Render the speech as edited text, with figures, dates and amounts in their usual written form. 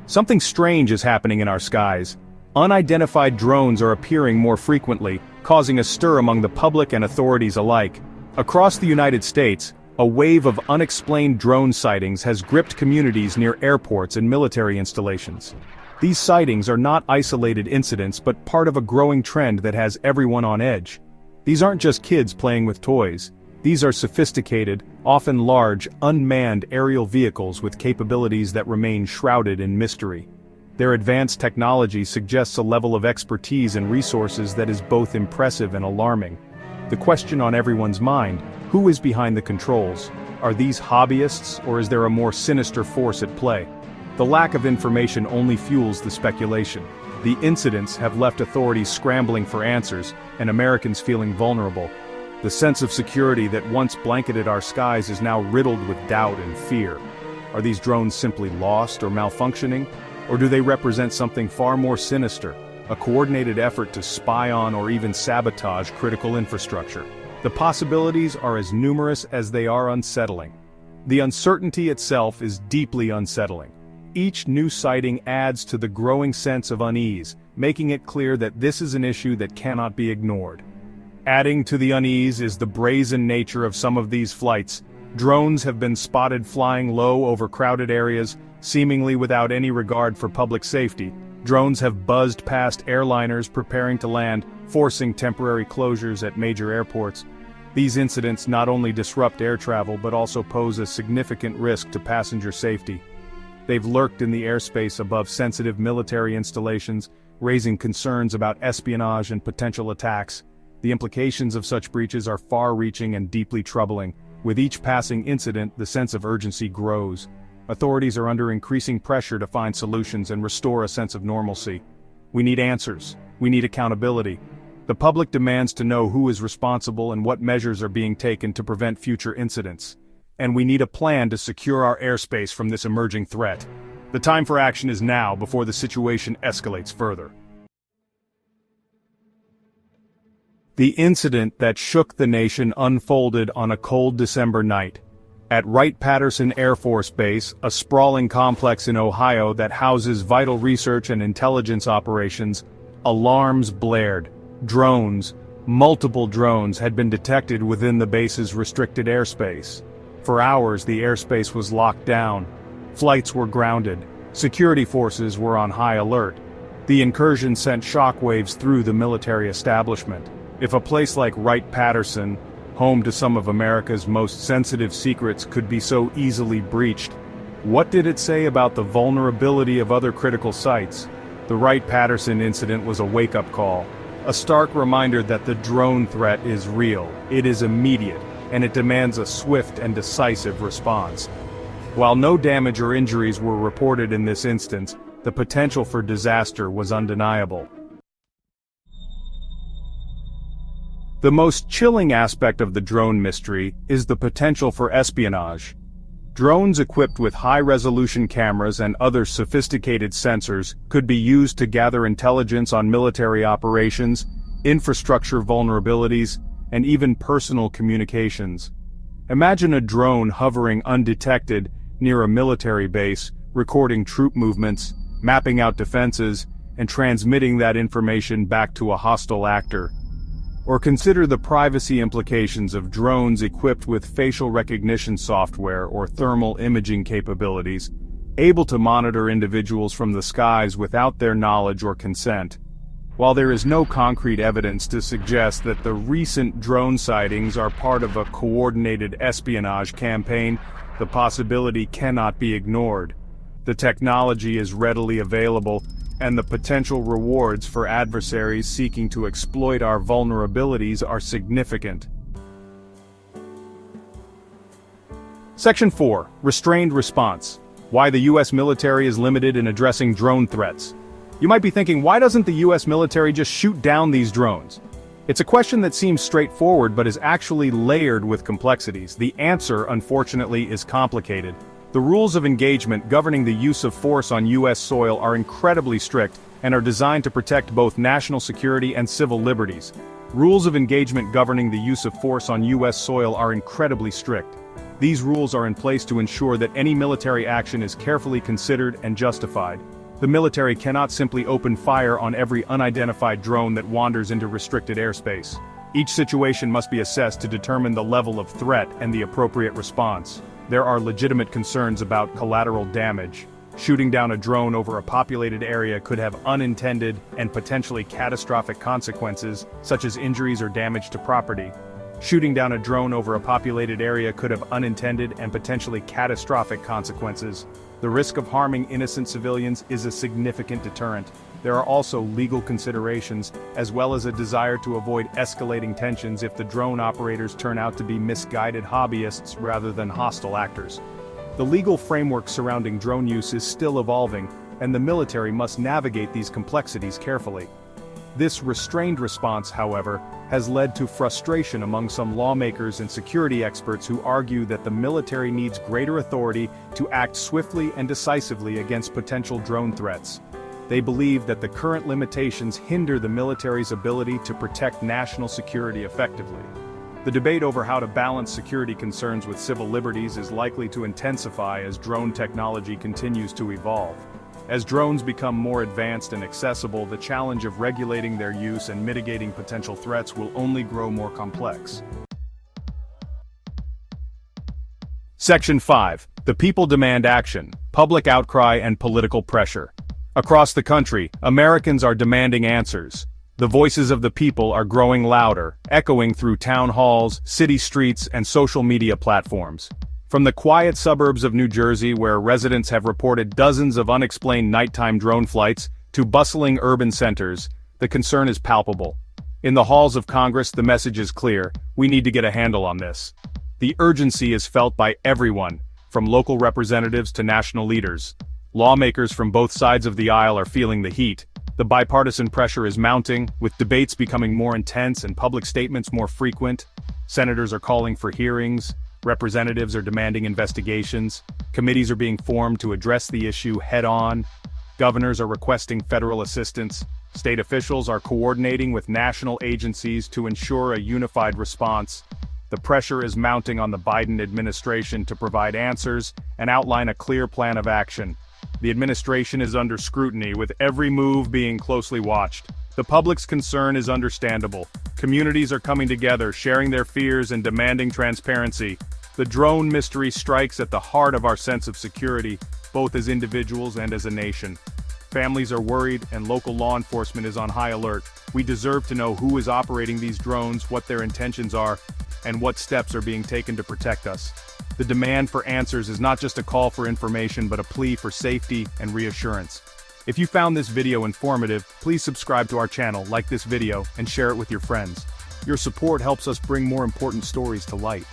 Something strange is happening in our skies. Unidentified drones are appearing more frequently, causing a stir among the public and authorities alike. Across the United States, a wave of unexplained drone sightings has gripped communities near airports and military installations. These sightings are not isolated incidents but part of a growing trend that has everyone on edge. These aren't just kids playing with toys. These are sophisticated, often large, unmanned aerial vehicles with capabilities that remain shrouded in mystery. Their advanced technology suggests a level of expertise and resources that is both impressive and alarming. The question on everyone's mind: who is behind the controls? Are these hobbyists, or is there a more sinister force at play? The lack of information only fuels the speculation. The incidents have left authorities scrambling for answers, and Americans feeling vulnerable. The sense of security that once blanketed our skies is now riddled with doubt and fear. Are these drones simply lost or malfunctioning? Or do they represent something far more sinister, a coordinated effort to spy on or even sabotage critical infrastructure? The possibilities are as numerous as they are unsettling. The uncertainty itself is deeply unsettling. Each new sighting adds to the growing sense of unease, making it clear that this is an issue that cannot be ignored. Adding to the unease is the brazen nature of some of these flights. Drones have been spotted flying low over crowded areas, seemingly without any regard for public safety. Drones have buzzed past airliners preparing to land, forcing temporary closures at major airports. These incidents not only disrupt air travel but also pose a significant risk to passenger safety. They've lurked in the airspace above sensitive military installations, raising concerns about espionage and potential attacks. The implications of such breaches are far-reaching and deeply troubling. With each passing incident, the sense of urgency grows. Authorities are under increasing pressure to find solutions and restore a sense of normalcy. We need answers. We need accountability. The public demands to know who is responsible and what measures are being taken to prevent future incidents. And we need a plan to secure our airspace from this emerging threat. The time for action is now, before the situation escalates further. The incident that shook the nation unfolded on a cold December night. At Wright-Patterson Air Force Base, a sprawling complex in Ohio that houses vital research and intelligence operations, alarms blared. Drones, multiple drones, had been detected within the base's restricted airspace. For hours, the airspace was locked down. Flights were grounded. Security forces were on high alert. The incursion sent shockwaves through the military establishment. If a place like Wright-Patterson, home to some of America's most sensitive secrets, could be so easily breached, what did it say about the vulnerability of other critical sites? The Wright-Patterson incident was a wake-up call, a stark reminder that the drone threat is real, it is immediate, and it demands a swift and decisive response. While no damage or injuries were reported in this instance, the potential for disaster was undeniable. The most chilling aspect of the drone mystery is the potential for espionage. Drones equipped with high-resolution cameras and other sophisticated sensors could be used to gather intelligence on military operations, infrastructure vulnerabilities, and even personal communications. Imagine a drone hovering undetected near a military base, recording troop movements, mapping out defenses, and transmitting that information back to a hostile actor. Or consider the privacy implications of drones equipped with facial recognition software or thermal imaging capabilities, able to monitor individuals from the skies without their knowledge or consent. While there is no concrete evidence to suggest that the recent drone sightings are part of a coordinated espionage campaign, the possibility cannot be ignored. The technology is readily available, and the potential rewards for adversaries seeking to exploit our vulnerabilities are significant. Section 4. Restrained Response. Why the U.S. military is limited in addressing drone threats. You might be thinking, why doesn't the U.S. military just shoot down these drones? It's a question that seems straightforward but is actually layered with complexities. The answer, unfortunately, is complicated. The rules of engagement governing the use of force on U.S. soil are incredibly strict and are designed to protect both national security and civil liberties. Rules of engagement governing the use of force on U.S. soil are incredibly strict. These rules are in place to ensure that any military action is carefully considered and justified. The military cannot simply open fire on every unidentified drone that wanders into restricted airspace. Each situation must be assessed to determine the level of threat and the appropriate response. There are legitimate concerns about collateral damage. Shooting down a drone over a populated area could have unintended and potentially catastrophic consequences, such as injuries or damage to property. Shooting down a drone over a populated area could have unintended and potentially catastrophic consequences. The risk of harming innocent civilians is a significant deterrent. There are also legal considerations, as well as a desire to avoid escalating tensions if the drone operators turn out to be misguided hobbyists rather than hostile actors. The legal framework surrounding drone use is still evolving, and the military must navigate these complexities carefully. This restrained response, however, has led to frustration among some lawmakers and security experts who argue that the military needs greater authority to act swiftly and decisively against potential drone threats. They believe that the current limitations hinder the military's ability to protect national security effectively. The debate over how to balance security concerns with civil liberties is likely to intensify as drone technology continues to evolve. As drones become more advanced and accessible, the challenge of regulating their use and mitigating potential threats will only grow more complex. Section 5. The people demand action, public outcry and political pressure. Across the country, Americans are demanding answers. The voices of the people are growing louder, echoing through town halls, city streets, and social media platforms. From the quiet suburbs of New Jersey, where residents have reported dozens of unexplained nighttime drone flights, to bustling urban centers, the concern is palpable. In the halls of Congress, the message is clear: we need to get a handle on this. The urgency is felt by everyone, from local representatives to national leaders. Lawmakers from both sides of the aisle are feeling the heat. The bipartisan pressure is mounting, with debates becoming more intense and public statements more frequent. Senators are calling for hearings. Representatives are demanding investigations. Committees are being formed to address the issue head-on. Governors are requesting federal assistance. State officials are coordinating with national agencies to ensure a unified response. The pressure is mounting on the Biden administration to provide answers and outline a clear plan of action. The administration is under scrutiny, with every move being closely watched. The public's concern is understandable. Communities are coming together, sharing their fears and demanding transparency. The drone mystery strikes at the heart of our sense of security, both as individuals and as a nation. Families are worried, and local law enforcement is on high alert. We deserve to know who is operating these drones, what their intentions are, and what steps are being taken to protect us. The demand for answers is not just a call for information, but a plea for safety and reassurance. If you found this video informative, please subscribe to our channel, like this video, and share it with your friends. Your support helps us bring more important stories to light.